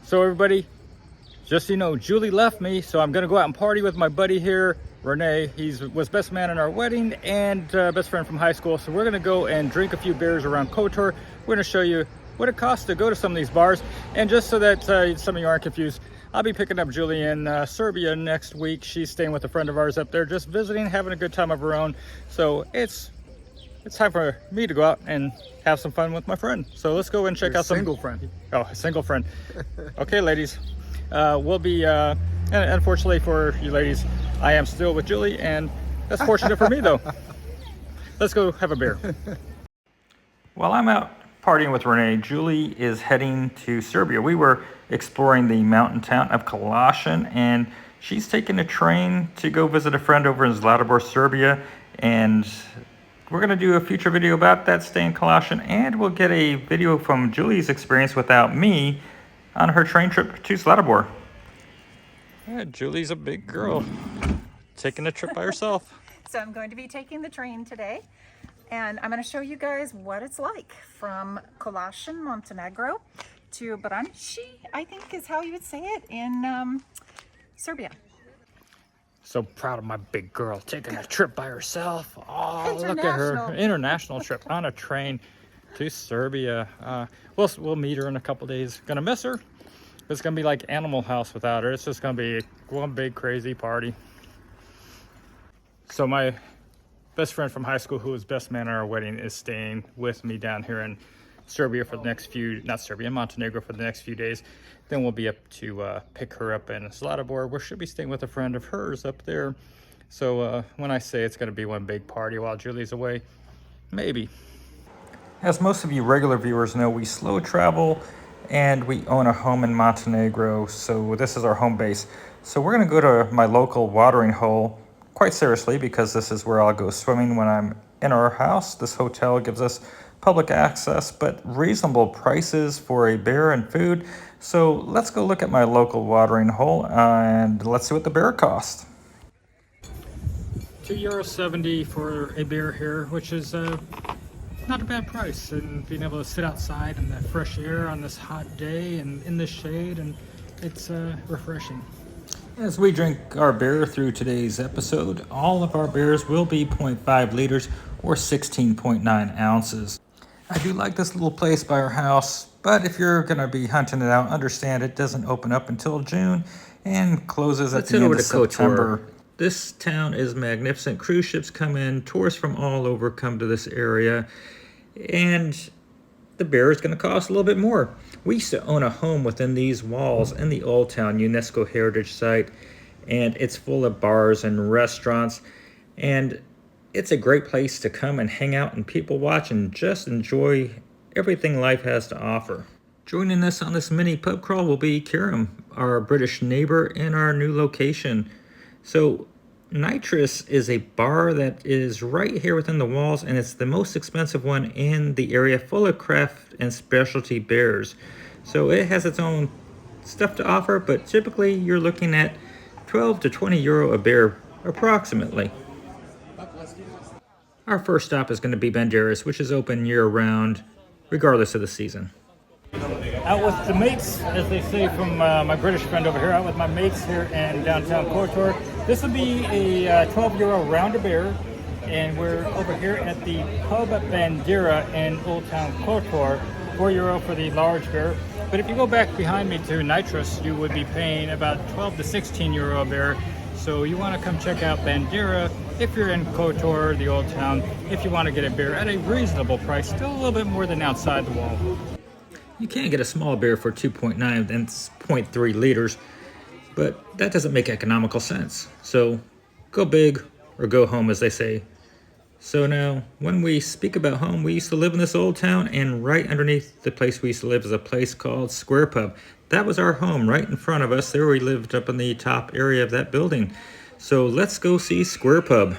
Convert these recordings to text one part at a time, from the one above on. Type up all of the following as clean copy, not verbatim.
So everybody, just so you know, Julie left me, so I'm gonna go out and party with my buddy here, Renee. Was best man in our wedding and best friend from high school. So we're gonna go and drink a few beers around Kotor. We're gonna show you what it costs to go to some of these bars. And just so that some of you aren't confused, I'll be picking up Julie in Serbia next week. She's staying with a friend of ours up there, just visiting, having a good time of her own. So it's time for me to go out and have some fun with my friend. So let's go and check out some single friend. Oh, a single friend. Okay, ladies. We'll be, and unfortunately for you ladies, I am still with Julie, and that's fortunate for me though. Let's go have a beer. While I'm out partying with Renee, Julie is heading to Serbia. We were exploring the mountain town of Kalašin, and she's taking a train to go visit a friend over in Zlatibor, Serbia, and we're going to do a future video about that stay in Kalašin, and we'll get a video from Julie's experience without me on her train trip to Zlatibor. Yeah, Julie's a big girl, taking a trip by herself. So I'm going to be taking the train today, and I'm going to show you guys what it's like from Kalašin, Montenegro, to Branči, I think is how you would say it, in Serbia. So proud of my big girl taking a trip by herself. Oh, look at her. International trip on a train to Serbia. We'll meet her in a couple days. Gonna miss her. It's gonna be like Animal House without her. It's just gonna be one big crazy party. So my best friend from high school, who was best man at our wedding, is staying with me down here in Serbia for the next Montenegro for the next few days. Then we'll be up to pick her up in Zlatibor, where she'll be staying with a friend of hers up there. So when I say it's going to be one big party while Julie's away, maybe. As most of you regular viewers know, we slow travel and we own a home in Montenegro, so this is our home base. So we're going to go to my local watering hole quite seriously, because this is where I'll go swimming when I'm in our house. This hotel gives us public access, but reasonable prices for a beer and food. So let's go look at my local watering hole and let's see what the beer costs. €2.70 for a beer here, which is not a bad price. And being able to sit outside in the fresh air on this hot day and in the shade, and it's refreshing. As we drink our beer through today's episode, all of our beers will be 0.5 liters or 16.9 ounces. I do like this little place by our house, but if you're going to be hunting it out, understand it doesn't open up until June and closes at the end of September. This town is magnificent. Cruise ships come in, tourists from all over come to this area, and the beer is going to cost a little bit more. We used to own a home within these walls in the Old Town UNESCO Heritage Site, and it's full of bars and restaurants, and it's a great place to come and hang out and people watch and just enjoy everything life has to offer. Joining us on this mini pub crawl will be Kiram, our British neighbor in our new location. So Nitrous is a bar that is right here within the walls, and it's the most expensive one in the area, full of craft and specialty beers. So it has its own stuff to offer, but typically you're looking at 12 to 20 euro a beer approximately. Our first stop is going to be Banderas, which is open year-round, regardless of the season. Out with the mates, as they say from my British friend over here, out with my mates here in downtown Kotor. This will be a 12 euro round of beer, and we're over here at the Pub Bandera in Old Town Kotor, 4 euro for the large beer. But if you go back behind me to Nitrous, you would be paying about 12 to 16 euro a beer. So you want to come check out Bandera if you're in Kotor, the Old Town, if you want to get a beer at a reasonable price, still a little bit more than outside the wall. You can get a small beer for 2.9 and 0.3 liters, but that doesn't make economical sense. So go big or go home, as they say. So now, when we speak about home, we used to live in this old town, and right underneath the place we used to live is a place called Square Pub. That was our home right in front of us. There we lived up in the top area of that building. So let's go see Square Pub.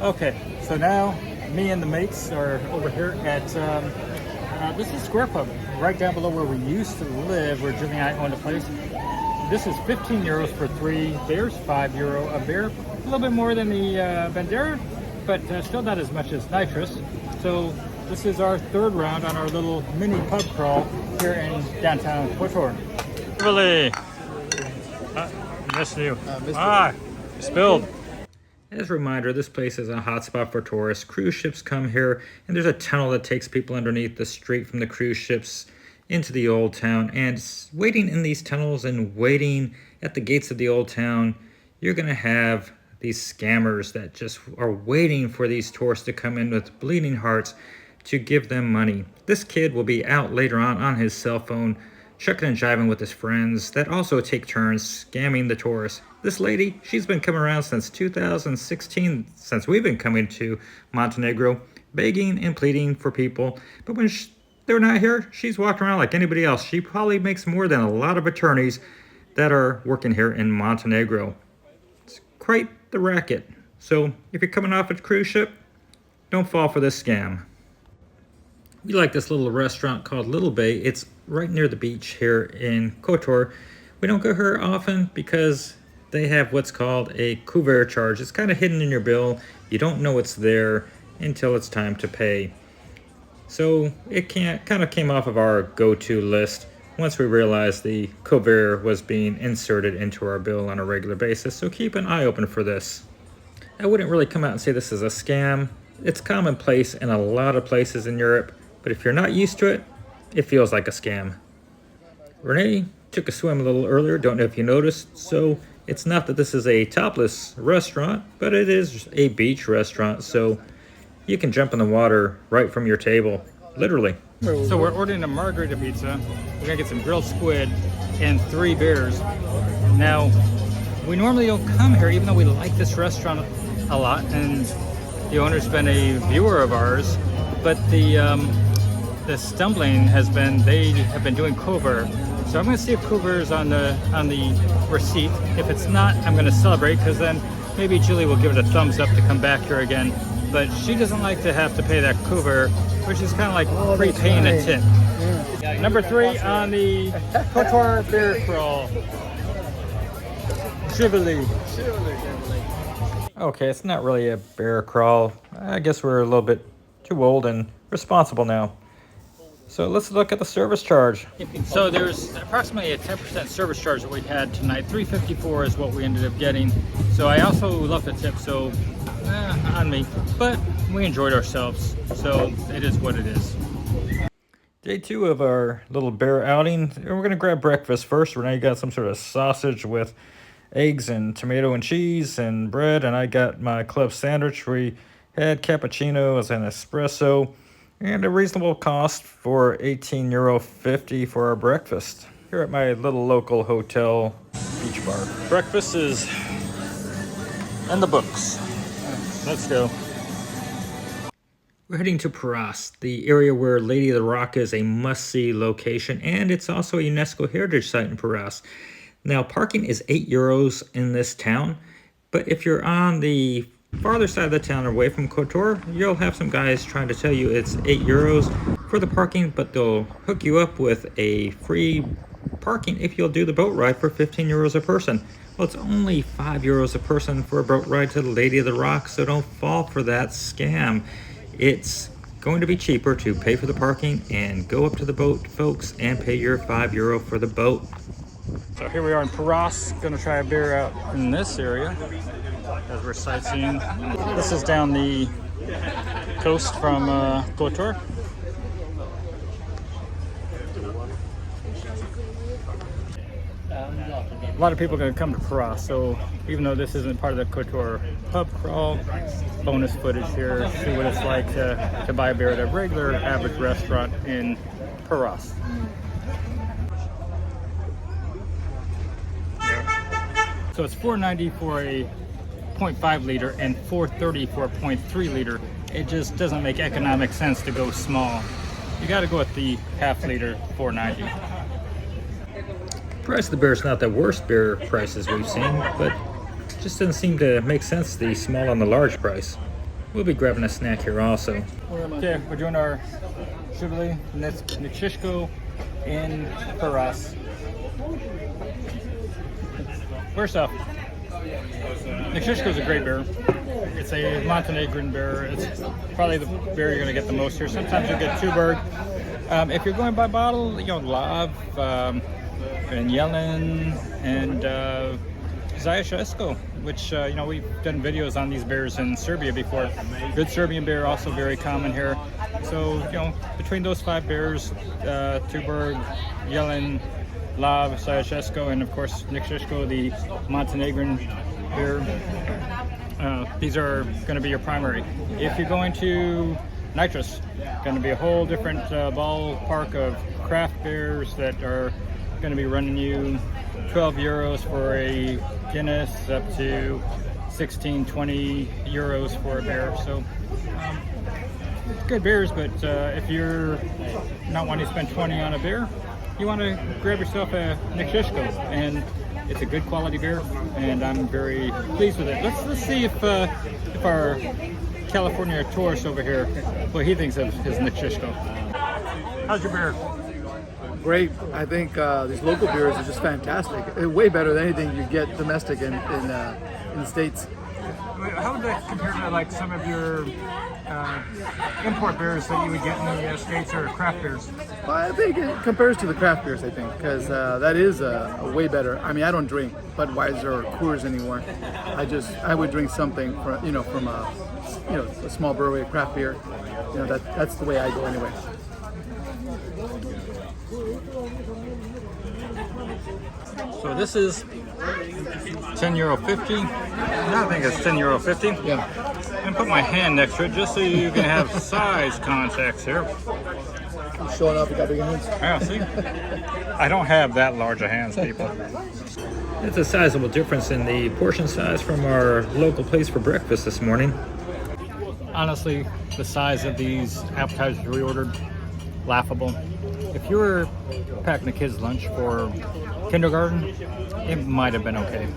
Okay, so now me and the mates are over here at this is Square Pub, right down below where we used to live, where Jimmy and I owned a place. This is 15 euros for 3 beers, 5 euro a beer. A little bit more than the Bandera, but still not as much as Nitrous. So This is our third round on our little mini pub crawl here in downtown Kotor. Really? Missed you. Spilled. As a reminder, this place is a hotspot for tourists. Cruise ships come here, and there's a tunnel that takes people underneath the street from the cruise ships into the old town. And waiting in these tunnels and waiting at the gates of the old town, you're going to have these scammers that just are waiting for these tourists to come in with bleeding hearts to give them money. This kid will be out later on his cell phone, shucking and jiving with his friends that also take turns scamming the tourists. This lady, she's been coming around since 2016, since we've been coming to Montenegro, begging and pleading for people. But when they're not here, she's walking around like anybody else. She probably makes more than a lot of attorneys that are working here in Montenegro. It's quite the racket. So if you're coming off a cruise ship, don't fall for this scam. We like this little restaurant called Little Bay. It's right near the beach here in Kotor. We don't go here often because they have what's called a couvert charge. It's kind of hidden in your bill. You don't know it's there until it's time to pay. So it kind of came off of our go-to list once we realized the couvert was being inserted into our bill on a regular basis. So keep an eye open for this. I wouldn't really come out and say this is a scam. It's commonplace in a lot of places in Europe, but if you're not used to it, it feels like a scam. Renee took a swim a little earlier, don't know if you noticed, so it's not that this is a topless restaurant, but it is a beach restaurant, so you can jump in the water right from your table, literally. So we're ordering a margarita pizza. We're gonna get some grilled squid and 3 beers. Now, we normally don't come here, even though we like this restaurant a lot, and the owner's been a viewer of ours, but the stumbling has been, they have been doing couvert. So I'm going to see if couvert is on the receipt. If it's not, I'm going to celebrate, because then maybe Julie will give it a thumbs up to come back here again. But she doesn't like to have to pay that couvert, which is kind of like prepaying a tip. Yeah. Number 3 on the Kotor beer crawl. Chivoli. Okay, it's not really a bear crawl. I guess we're a little bit too old and responsible now. So let's look at the service charge. So there's approximately a 10% service charge that we had tonight. $3.54 is what we ended up getting. So I also left a tip, so on me. But we enjoyed ourselves, so it is what it is. Day 2 of our little bear outing. We're gonna grab breakfast first. Renee got some sort of sausage with eggs and tomato and cheese and bread, and I got my club sandwich. We had cappuccinos and espresso, and a reasonable cost for €18.50 for our breakfast here at my little local hotel beach bar. Breakfast is in the books. Let's go. We're heading to Perast, the area where Lady of the Rock is a must-see location, and it's also a UNESCO Heritage Site in Perast. Now, parking is €8 in this town, but if you're on the farther side of the town away from Kotor, you'll have some guys trying to tell you it's €8 for the parking, but they'll hook you up with a free parking if you'll do the boat ride for €15 a person. Well, it's only €5 a person for a boat ride to the Lady of the Rock, so don't fall for that scam. It's going to be cheaper to pay for the parking and go up to the boat, folks, and pay your €5 for the boat. So here we are in Perast, gonna try a beer out in this area as we're sightseeing. This is down the coast from Kotor. A lot of people are going to come to Perast, so even though this isn't part of the Kotor pub crawl, bonus footage here, see what it's like to buy a beer at a regular average restaurant in Perast. So it's $4.90 for a 0.5 liter and $4.30 for a 0.3 liter. It just doesn't make economic sense to go small. You got to go with the half liter, $4.90. The price of the beer is not the worst beer prices we've seen, but it just doesn't seem to make sense, the small and the large price. We'll be grabbing a snack here also. Okay, we're doing our Chivoli Nechishko in Perast. First off, Nekřiško is a great beer. It's a Montenegrin beer. It's probably the beer you're going to get the most here. Sometimes you'll get Tuborg. If you're going by bottle, you know, Lav, and Yellen, and Zaječarsko, which, you know, we've done videos on these beers in Serbia before. Good Serbian beer, also very common here. So, you know, between those 5 beers, Tuborg, Yellen, Lav, Zaječarsko, and of course Nekřiško, the Montenegrin beer, these are going to be your primary. If you're going to Nitrous, going to be a whole different ballpark of craft beers that are going to be running you 12 euros for a Guinness, up to 16, 20 euros for a beer. So good beers, but if you're not wanting to spend 20 on a beer, you want to grab yourself a Nekřiško, and it's a good quality beer, and I'm very pleased with it. Let's see if our California tourist over here, what he thinks of his Nekřiško. How's your beer? Great. I think these local beers are just fantastic. Way better than anything you get domestic in the States. How would that compare to like some of your import beers that you would get in the States, or craft beers? Well, I think it compares to the craft beers, I think, because that is a way better. I mean, I don't drink Budweiser or Coors anymore. I would drink something from a small brewery, a craft beer. You know, that's the way I go anyway. So this is €10.50. I think it's €10.50. Yeah. And put my hand next to it just so you can have size contacts here. Showing off, you got big hands. Yeah, see? I don't have that large of hands, people. It's a sizable difference in the portion size from our local place for breakfast this morning. Honestly, the size of these appetizers we ordered, laughable. If you were packing the kids' lunch for kindergarten, it might have been okay.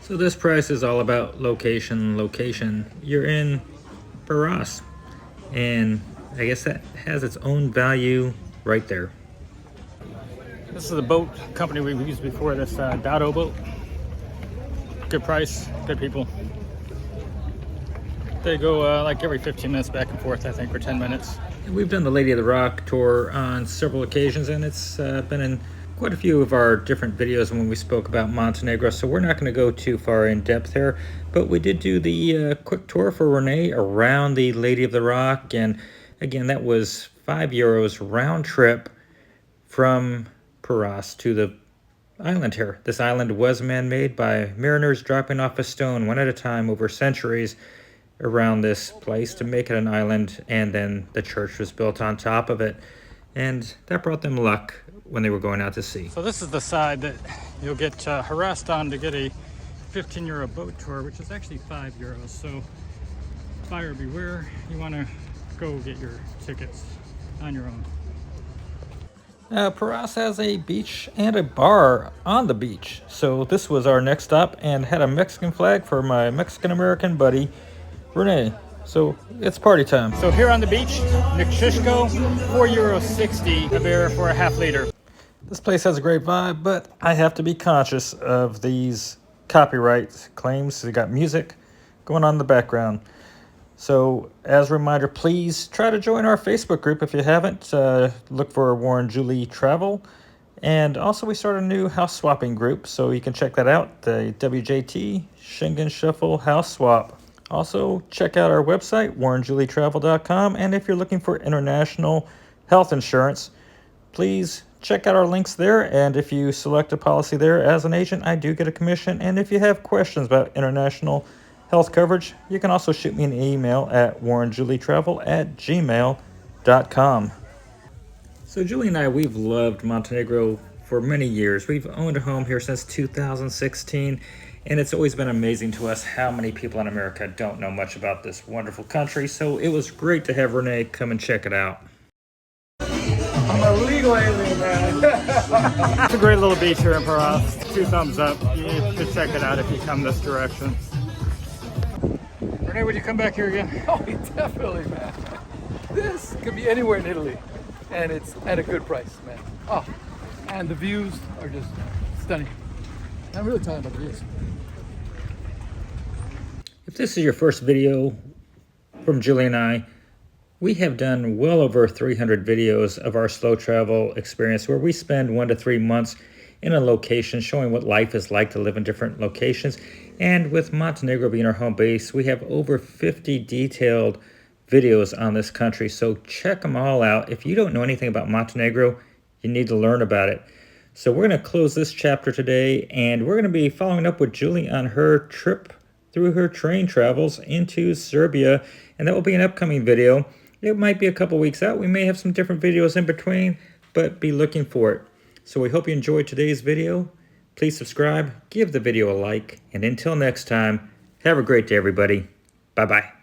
So this price is all about location. You're in Perast, and I guess that has its own value right there. This is the boat company we've used before, this Dado boat. Good price, good people. They go like every 15 minutes back and forth, I think, for 10 minutes. We've done the Lady of the Rock tour on several occasions, and it's been in quite a few of our different videos when we spoke about Montenegro, so we're not going to go too far in depth there. But we did do the quick tour for Renee around the Lady of the Rock, and again, that was €5 round trip from Perast to the island here. This island was man-made by mariners dropping off a stone one at a time over centuries around this place to make it an island, and then the church was built on top of it, and that brought them luck when they were going out to sea. So this is the side that you'll get harassed on to get a €15 boat tour, which is actually €5. So buyer beware, you want to go get your tickets on your own. Perast has a beach and a bar on the beach, so this was our next stop, and had a Mexican flag for my Mexican-American buddy Renee. So it's party time. So here on the beach, Nekřiško, €4.60 a beer for a half liter. This place has a great vibe, but I have to be conscious of these copyright claims. They got music going on in the background. So as a reminder, please try to join our Facebook group if you haven't. Look for Warren Julie Travel. And also we started a new house swapping group, so you can check that out, the WJT Schengen Shuffle House Swap. Also, check out our website, warrenjulietravel.com, and if you're looking for international health insurance, please check out our links there, and if you select a policy there as an agent, I do get a commission, and if you have questions about international health coverage, you can also shoot me an email at warrenjulietravel@gmail.com. So Julie and I, we've loved Montenegro for many years. We've owned a home here since 2016, and it's always been amazing to us how many people in America don't know much about this wonderful country, so it was great to have Renee come and check it out. I'm a legal alien, man. It's a great little beach here in Perast. 2 thumbs up. You should check it out if you come this direction. Renee, would you come back here again? Oh, definitely, man. This could be anywhere in Italy, and it's at a good price, man. Oh, and the views are just stunning. I'm really talking about the views. If this is your first video from Julie and I, we have done well over 300 videos of our slow travel experience where we spend 1 to 3 months in a location showing what life is like to live in different locations. And with Montenegro being our home base, we have over 50 detailed videos on this country. So check them all out. If you don't know anything about Montenegro, you need to learn about it. So we're going to close this chapter today, and we're going to be following up with Julie on her trip through her train travels into Serbia, and that will be an upcoming video. It might be a couple weeks out. We may have some different videos in between, but be looking for it. So we hope you enjoyed today's video. Please subscribe, give the video a like, and until next time, have a great day, everybody. Bye-bye.